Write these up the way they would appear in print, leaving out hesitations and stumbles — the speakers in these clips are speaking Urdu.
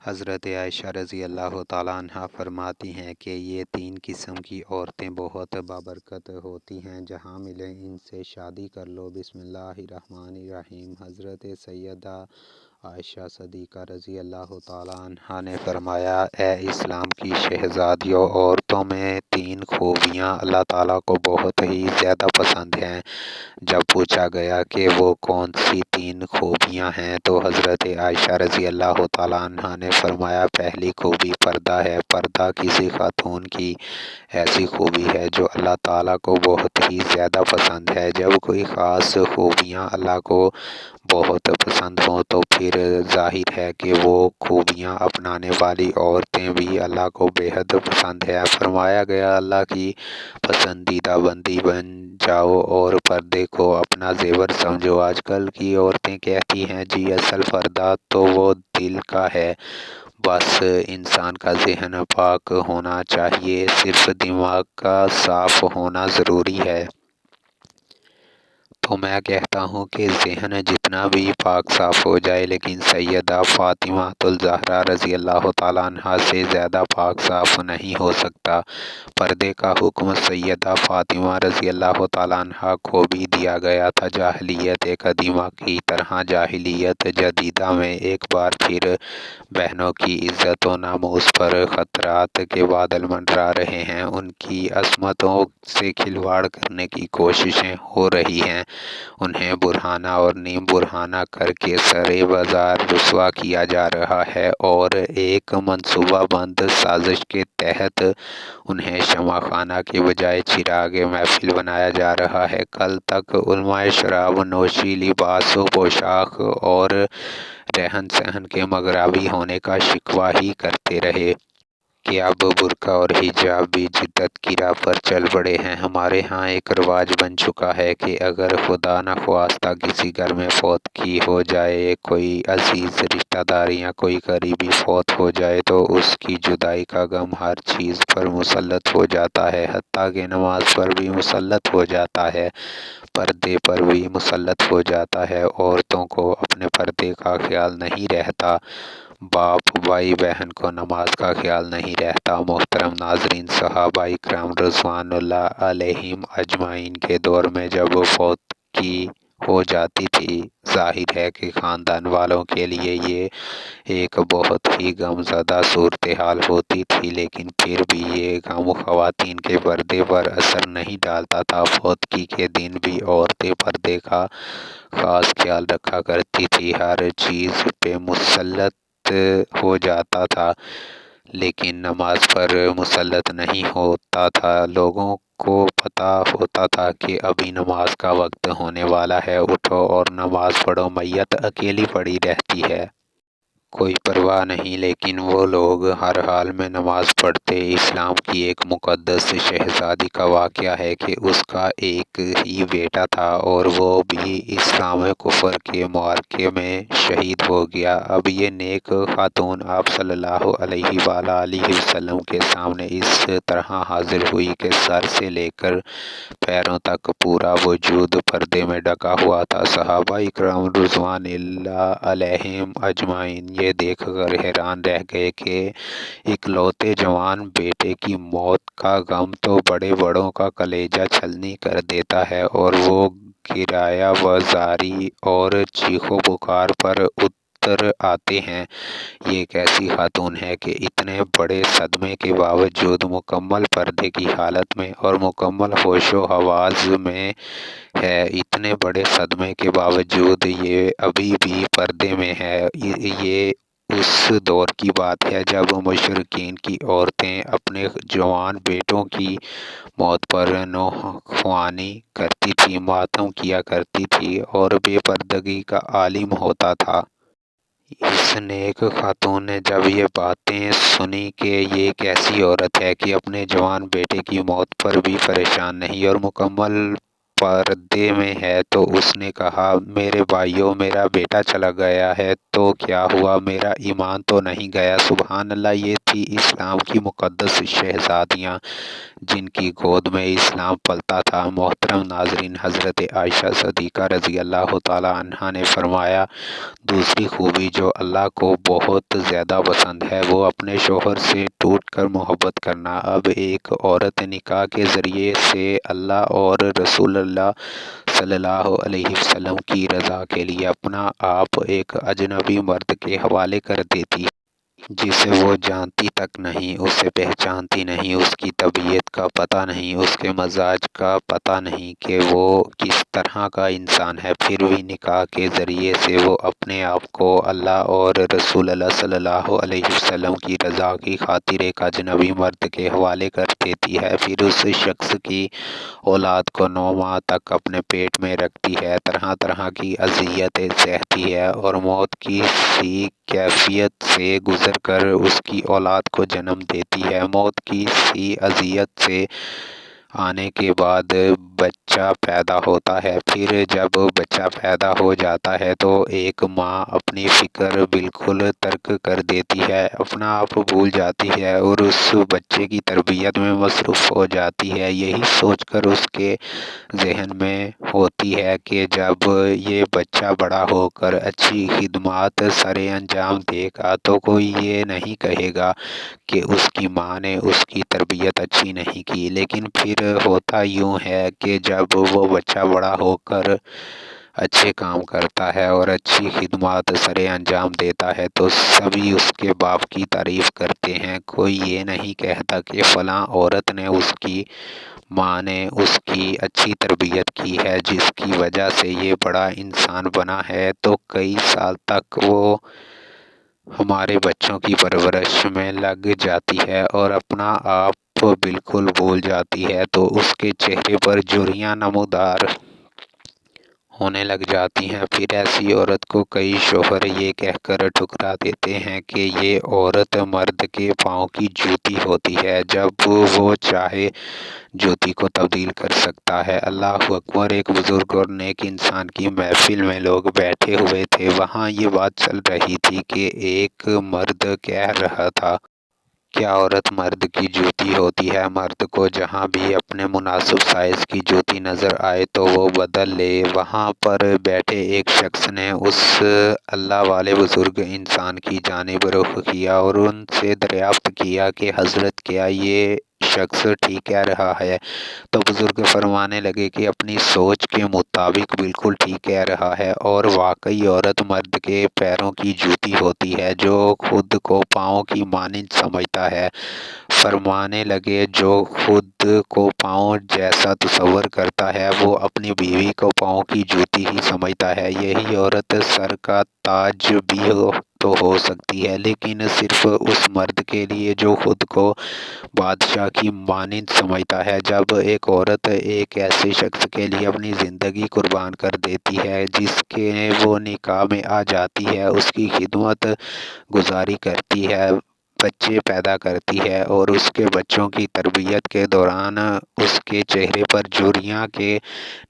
حضرت عائشہ رضی اللہ تعالیٰ عنہ فرماتی ہیں کہ یہ 3 قسم کی عورتیں بہت بابرکت ہوتی ہیں، جہاں ملیں ان سے شادی کر لو۔ بسم اللہ الرحمن الرحیم۔ حضرت سیدہ عائشہ صدیقہ رضی اللہ تعالیٰ عنہ نے فرمایا، اے اسلام کی شہزادیوں، عورتوں میں 3 خوبیاں اللہ تعالیٰ کو بہت ہی زیادہ پسند ہیں۔ جب پوچھا گیا کہ وہ کون سی 3 خوبیاں ہیں تو حضرت عائشہ رضی اللہ تعالیٰ عنہ نے فرمایا، پہلی خوبی پردہ ہے۔ پردہ کسی خاتون کی ایسی خوبی ہے جو اللہ تعالیٰ کو بہت ہی زیادہ پسند ہے۔ جب کوئی خاص خوبیاں اللہ کو بہت پسند ہوں تو پھر ظاہر ہے کہ وہ خوبیاں اپنانے والی عورتیں بھی اللہ کو بے حد پسند ہے۔ فرمایا گیا، اللہ کی پسندیدہ بندی بن جاؤ اور پردے کو اپنا زیور سمجھو۔ آج کل کی عورتیں کہتی ہیں، جی اصل پردہ تو وہ دل کا ہے، بس انسان کا ذہن پاک ہونا چاہیے، صرف دماغ کا صاف ہونا ضروری ہے۔ تو میں کہتا ہوں کہ ذہن جتنا بھی پاک صاف ہو جائے لیکن سیدہ فاطمہ الزہرا رضی اللہ تعالیٰ عنہ سے زیادہ پاک صاف نہیں ہو سکتا۔ پردے کا حکم سیدہ فاطمہ رضی اللہ تعالیٰ عنہ کو بھی دیا گیا تھا۔ جاہلیت قدیمہ کی طرح جاہلیت جدیدہ میں ایک بار پھر بہنوں کی عزت و ناموس پر خطرات کے بادل منڈرا رہے ہیں۔ ان کی عصمتوں سے کھلواڑ کرنے کی کوششیں ہو رہی ہیں، انہیں برہنہ اور نیم برہنہ کر کے سرے بازار رسوا کیا جا رہا ہے اور ایک منصوبہ بند سازش کے تحت انہیں شمع خانہ کے بجائے چراغ محفل بنایا جا رہا ہے۔ کل تک علماء شراب نوشی، لباس و پوشاک اور رہن سہن کے مغربی ہونے کا شکوہ ہی کرتے رہے کہ اب برقع اور حجاب بھی جدت کی راہ پر چل پڑے ہیں۔ ہمارے ہاں ایک رواج بن چکا ہے کہ اگر خدا نخواستہ کسی گھر میں فوتگی ہو جائے، کوئی عزیز رشتہ دار یا کوئی قریبی فوت ہو جائے تو اس کی جدائی کا غم ہر چیز پر مسلط ہو جاتا ہے، حتیٰ کہ نماز پر بھی مسلط ہو جاتا ہے، پردے پر بھی مسلط ہو جاتا ہے۔ عورتوں کو اپنے پردے کا خیال نہیں رہتا، باپ بھائی بہن کو نماز کا خیال نہیں رہتا۔ محترم ناظرین، صحابہ اکرام رضوان اللہ علیہم اجمعین کے دور میں جب فوتگی ہو جاتی تھی، ظاہر ہے کہ خاندان والوں کے لیے یہ ایک بہت ہی غم زدہ صورتحال ہوتی تھی، لیکن پھر بھی یہ غم خواتین کے پردے پر اثر نہیں ڈالتا تھا۔ فوتگی کے دن بھی عورتیں پردے کا خاص خیال رکھا کرتی تھیں، ہر چیز پہ مسلط ہو جاتا تھا لیکن نماز پر مسلط نہیں ہوتا تھا۔ لوگوں کو پتہ ہوتا تھا کہ ابھی نماز کا وقت ہونے والا ہے، اٹھو اور نماز پڑھو، میت اکیلی پڑی رہتی ہے، کوئی پرواہ نہیں، لیکن وہ لوگ ہر حال میں نماز پڑھتے۔ اسلام کی ایک مقدس شہزادی کا واقعہ ہے کہ اس کا ایک ہی بیٹا تھا اور وہ بھی اسلام کفر کے معرکے میں شہید ہو گیا۔ اب یہ نیک خاتون آپ صلی اللہ علیہ وآلہ وسلم کے سامنے اس طرح حاضر ہوئی کہ سر سے لے کر پیروں تک پورا وجود پردے میں ڈھکا ہوا تھا۔ صحابہ اکرام رضوان اللہ علیہم اجمعین یہ دیکھ کر حیران رہ گئے کہ اکلوتے جوان بیٹے کی موت کا غم تو بڑے بڑوں کا کلیجہ چھلنی کر دیتا ہے اور وہ گریہ و زاری اور چیخ و پکار پر اتر آتے ہیں۔ یہ ایک ایسی خاتون ہے کہ اتنے بڑے صدمے کے باوجود مکمل پردے کی حالت میں اور مکمل ہوش و حواس میں ہے، اتنے بڑے صدمے کے باوجود یہ ابھی بھی پردے میں ہے۔ یہ اس دور کی بات ہے جب مشرکین کی عورتیں اپنے جوان بیٹوں کی موت پر نوحہ کرتی تھیں، ماتم کیا کرتی تھیں اور بے پردگی کا عالم ہوتا تھا۔ اس نیک خاتون نے جب یہ باتیں سنی کہ یہ کیسی عورت ہے کہ اپنے جوان بیٹے کی موت پر بھی پریشان نہیں اور مکمل پردے میں ہے تو اس نے کہا میرے بھائیوں میرا بیٹا چلا گیا ہے تو کیا ہوا، میرا ایمان تو نہیں گیا۔ سبحان اللہ، یہ تھی اسلام کی مقدس شہزادیاں جن کی گود میں اسلام پلتا تھا۔ محترم ناظرین، حضرت عائشہ صدیقہ رضی اللہ تعالیٰ عنہا نے فرمایا، دوسری خوبی جو اللہ کو بہت زیادہ پسند ہے وہ اپنے شوہر سے ٹوٹ کر محبت کرنا۔ اب ایک عورت نکاح کے ذریعے سے اللہ اور رسول اللہ صلی اللہ علیہ وسلم کی رضا کے لیے اپنا آپ ایک اجنبی مرد کے حوالے کر دیتی ہے جسے وہ جانتی تک نہیں، اسے پہچانتی نہیں، اس کی طبیعت کا پتہ نہیں، اس کے مزاج کا پتہ نہیں کہ وہ کس طرح کا انسان ہے، پھر بھی نکاح کے ذریعے سے وہ اپنے آپ کو اللہ اور رسول اللہ صلی اللہ علیہ وسلم کی رضا کی خاطر ایک اجنبی مرد کے حوالے کر دیتی ہے، پھر اس شخص کی اولاد کو 9 ماہ تک اپنے پیٹ میں رکھتی ہے، طرح طرح کی اذیتیں سہتی ہے اور موت کی سی کیفیت سے گزر کر اس کی اولاد کو جنم دیتی ہے۔ موت کی سی اذیت سے آنے کے بعد بچہ پیدا ہوتا ہے، پھر جب بچہ پیدا ہو جاتا ہے تو ایک ماں اپنی فکر بالکل ترک کر دیتی ہے، اپنا آپ بھول جاتی ہے اور اس بچے کی تربیت میں مصروف ہو جاتی ہے، یہی سوچ کر اس کے ذہن میں ہوتی ہے کہ جب یہ بچہ بڑا ہو کر اچھی خدمات سر انجام دے گا تو کوئی یہ نہیں کہے گا کہ اس کی ماں نے اس کی تربیت اچھی نہیں کی۔ لیکن پھر ہوتا یوں ہے کہ جب وہ بچہ بڑا ہو کر اچھے کام کرتا ہے اور اچھی خدمات سر انجام دیتا ہے تو سبھی اس کے باپ کی تعریف کرتے ہیں، کوئی یہ نہیں کہتا کہ فلاں عورت نے، اس کی ماں نے اس کی اچھی تربیت کی ہے جس کی وجہ سے یہ بڑا انسان بنا ہے۔ تو کئی سال تک وہ ہمارے بچوں کی پرورش میں لگ جاتی ہے اور اپنا آپ بالکل بھول جاتی ہے تو اس کے چہرے پر جھریاں نمودار ہونے لگ جاتی ہیں۔ پھر ایسی عورت کو کئی شوہر یہ کہہ کر ٹھکرا دیتے ہیں کہ یہ عورت مرد کے پاؤں کی جوتی ہوتی ہے، جب وہ چاہے جوتی کو تبدیل کر سکتا ہے۔ اللہ اکبر! ایک بزرگ اور نیک انسان کی محفل میں لوگ بیٹھے ہوئے تھے، وہاں یہ بات چل رہی تھی کہ ایک مرد کہہ رہا تھا، کیا عورت مرد کی جوتی ہوتی ہے؟ مرد کو جہاں بھی اپنے مناسب سائز کی جوتی نظر آئے تو وہ بدل لے۔ وہاں پر بیٹھے ایک شخص نے اس اللہ والے بزرگ انسان کی جانب رخ کیا اور ان سے دریافت کیا کہ حضرت کیا یہ شخص ٹھیک کہہ رہا ہے؟ تو بزرگ فرمانے لگے کہ اپنی سوچ کے مطابق بالکل ٹھیک کہہ رہا ہے، اور واقعی عورت مرد کے پیروں کی جوتی ہوتی ہے جو خود کو پاؤں کی مانند سمجھتا ہے۔ فرمانے لگے، جو خود کو پاؤں جیسا تصور کرتا ہے وہ اپنی بیوی کو پاؤں کی جوتی ہی سمجھتا ہے۔ یہی عورت سر کا تاج بھی تو ہو سکتی ہے، لیکن صرف اس مرد کے لیے جو خود کو بادشاہ کی مانند سمجھتا ہے۔ جب ایک عورت ایک ایسے شخص کے لیے اپنی زندگی قربان کر دیتی ہے جس کے وہ نکاح میں آ جاتی ہے، اس کی خدمت گزاری کرتی ہے، بچے پیدا کرتی ہے اور اس کے بچوں کی تربیت کے دوران اس کے چہرے پر جھریاں کے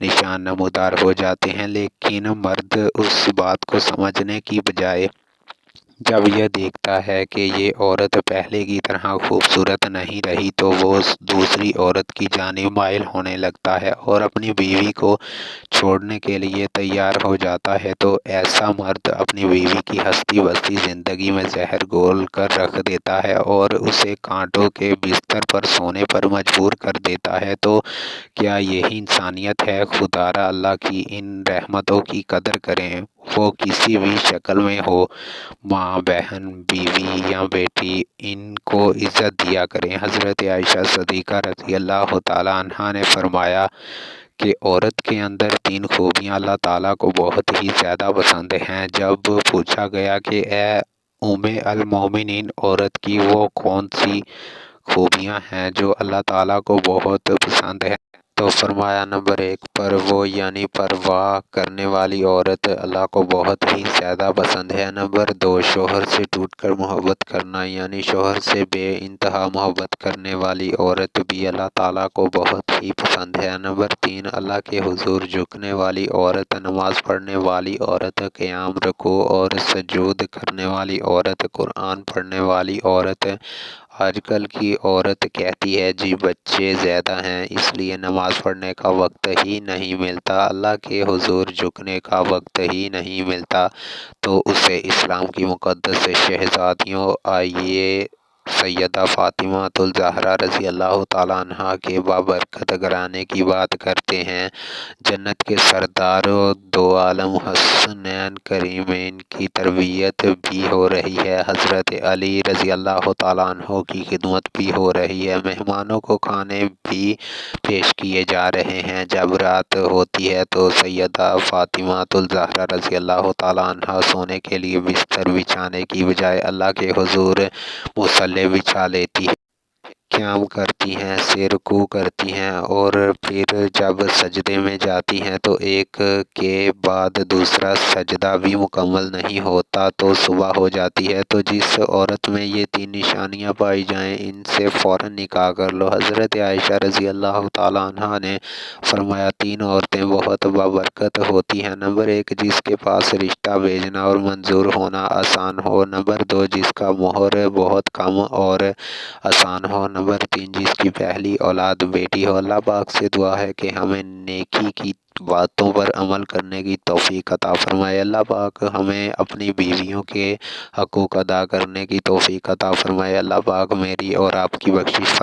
نشان نمودار ہو جاتے ہیں، لیکن مرد اس بات کو سمجھنے کی بجائے جب یہ دیکھتا ہے کہ یہ عورت پہلے کی طرح خوبصورت نہیں رہی تو وہ دوسری عورت کی جانب مائل ہونے لگتا ہے اور اپنی بیوی کو چھوڑنے کے لیے تیار ہو جاتا ہے۔ تو ایسا مرد اپنی بیوی کی ہستی بستی زندگی میں زہر گھول کر رکھ دیتا ہے اور اسے کانٹوں کے بستر پر سونے پر مجبور کر دیتا ہے۔ تو کیا یہی انسانیت ہے؟ خدارا اللہ کی ان رحمتوں کی قدر کریں، وہ کسی بھی شکل میں ہو، ماں، بہن، بیوی یا بیٹی، ان کو عزت دیا کریں۔ حضرت عائشہ صدیقہ رضی اللہ تعالیٰ عنہا نے فرمایا کہ عورت کے اندر 3 خوبیاں اللہ تعالیٰ کو بہت ہی زیادہ پسند ہیں۔ جب پوچھا گیا کہ اے ام المومنین، عورت کی وہ کون سی خوبیاں ہیں جو اللہ تعالیٰ کو بہت پسند ہے، تو فرمایا نمبر 1 پر وہ یعنی پرواہ کرنے والی عورت اللہ کو بہت ہی زیادہ پسند ہے۔ نمبر 2 شوہر سے ٹوٹ کر محبت کرنا یعنی شوہر سے بے انتہا محبت کرنے والی عورت بھی اللہ تعالیٰ کو بہت ہی پسند ہے۔ نمبر 3 اللہ کے حضور جھکنے والی عورت، نماز پڑھنے والی عورت، قیام، رکوع اور سجود کرنے والی عورت، قرآن پڑھنے والی عورت۔ آج کل کی عورت کہتی ہے جی بچے زیادہ ہیں اس لیے نماز پڑھنے کا وقت ہی نہیں ملتا، اللہ کے حضور جھکنے کا وقت ہی نہیں ملتا، تو اسے اسلام کی مقدس شہزادیوں آئیے سیدہ فاطمہ الزہرا رضی اللہ تعالیٰ عنہ کے بابرکت گھرانے کی بات کرتے ہیں۔ جنت کے سردار دو عالم حسنین کریمین کی تربیت بھی ہو رہی ہے، حضرت علی رضی اللہ تعالیٰ عنہ کی خدمت بھی ہو رہی ہے، مہمانوں کو کھانے بھی پیش کیے جا رہے ہیں۔ جب رات ہوتی ہے تو سیدہ فاطمہ الزہرا رضی اللہ تعالیٰ عنہ سونے کے لیے بستر بچھانے کی بجائے اللہ کے حضور مصلی بچھا لیتی ہیں، قیام کرتی ہیں، سے رکوع کرتی ہیں اور پھر جب سجدے میں جاتی ہیں تو ایک کے بعد دوسرا سجدہ بھی مکمل نہیں ہوتا تو صبح ہو جاتی ہے۔ تو جس عورت میں یہ 3 نشانیاں پائی جائیں ان سے فوراً نکاح کر لو۔ حضرت عائشہ رضی اللہ تعالیٰ عنہ نے فرمایا 3 عورتیں بہت بابرکت ہوتی ہیں۔ نمبر 1 جس کے پاس رشتہ بھیجنا اور منظور ہونا آسان ہو۔ نمبر 2 جس کا مہر بہت کم اور آسان ہو۔ نمبر 3 جس کی پہلی اولاد بیٹی ہو۔ اللہ پاک سے دعا ہے کہ ہمیں نیکی کی باتوں پر عمل کرنے کی توفیق عطا فرمائے۔ اللہ پاک ہمیں اپنی بیویوں کے حقوق ادا کرنے کی توفیق عطا فرمائے۔ اللہ پاک میری اور آپ کی بخشش فرمائے۔